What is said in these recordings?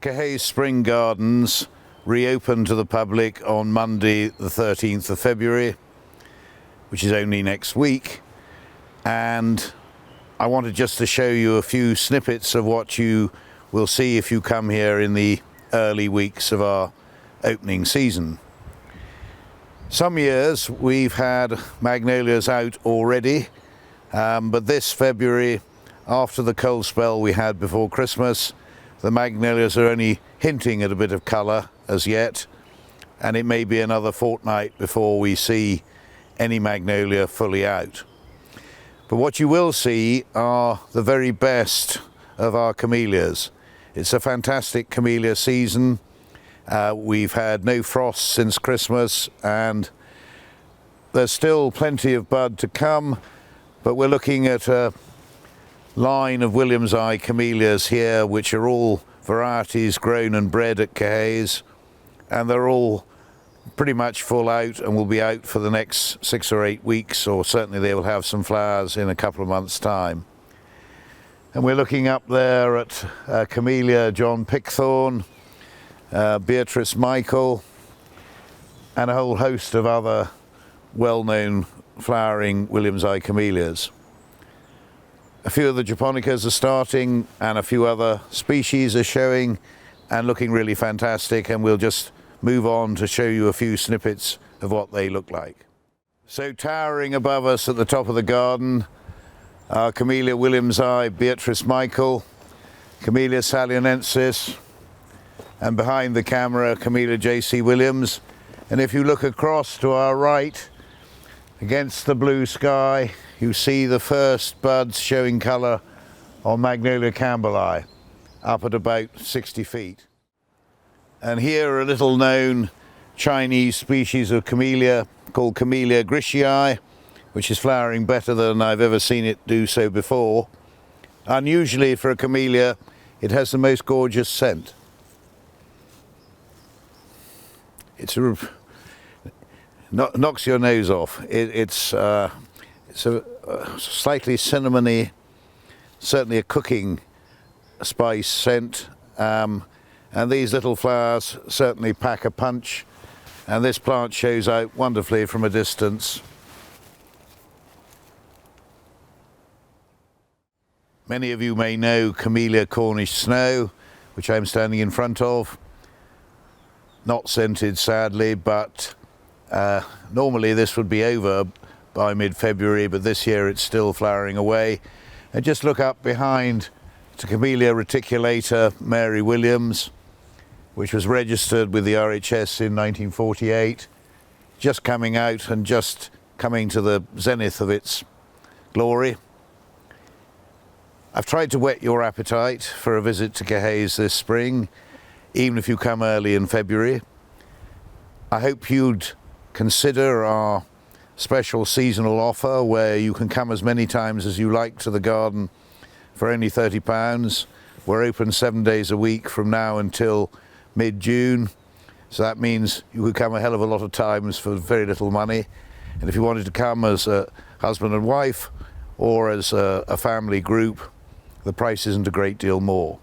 Caerhays Spring Gardens reopened to the public on Monday the 13th of February, which is only next week, and I wanted just to show you a few snippets of what you will see if you come here in the early weeks of our opening season. Some years we've had magnolias out already, but this February, after the cold spell we had before Christmas, the magnolias are only hinting at a bit of colour as yet, and it may be another fortnight before we see any magnolia fully out. But what you will see are the very best of our camellias. It's a fantastic camellia season. We've had no frost since Christmas, and there's still plenty of bud to come, but we're looking at a line of William's Eye camellias here, which are all varieties grown and bred at Caerhays, and they're all pretty much full out and will be out for the next 6 or 8 weeks, or certainly they will have some flowers in a couple of months' time. And we're looking up there at Camellia John Pickthorn, Beatrice Michael, and a whole host of other well-known flowering William's Eye camellias. A few of the japonicas are starting, and a few other species are showing and looking really fantastic, and we'll just move on to show you a few snippets of what they look like. So towering above us at the top of the garden are Camellia William's Eye Beatrice Michael, Camellia Salionensis, and behind the camera Camellia J.C. Williams. And if you look across to our right against the blue sky, you see the first buds showing colour on Magnolia campbelli, up at about 60 feet. And here a little known Chinese species of camellia called Camellia grishii, which is flowering better than I've ever seen it do so before. Unusually for a camellia, it has the most gorgeous scent. Knocks your nose off. It's a slightly cinnamony, certainly a cooking spice scent, and these little flowers certainly pack a punch, and this plant shows out wonderfully from a distance. Many of you may know Camellia Cornish Snow, which I'm standing in front of. Not scented, sadly, but normally this would be over by mid-February, but this year it's still flowering away. And just look up behind to Camellia reticulata Mary Williams, which was registered with the RHS in 1948, just coming out and just coming to the zenith of its glory. I've tried to whet your appetite for a visit to Caerhays this spring, even if you come early in February. I hope you'd consider our special seasonal offer, where you can come as many times as you like to the garden for only £30. We're open 7 days a week from now until mid-June, so that means you could come a hell of a lot of times for very little money. And if you wanted to come as a husband and wife or as a family group, the price isn't a great deal more.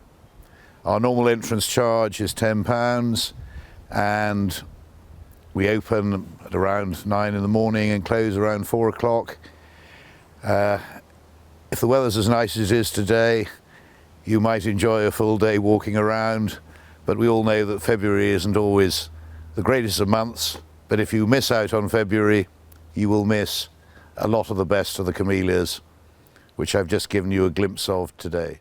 Our normal entrance charge is £10, and we open at around 9 in the morning and close around 4 o'clock. If the weather's as nice as it is today, you might enjoy a full day walking around, but we all know that February isn't always the greatest of months. But if you miss out on February, you will miss a lot of the best of the camellias, which I've just given you a glimpse of today.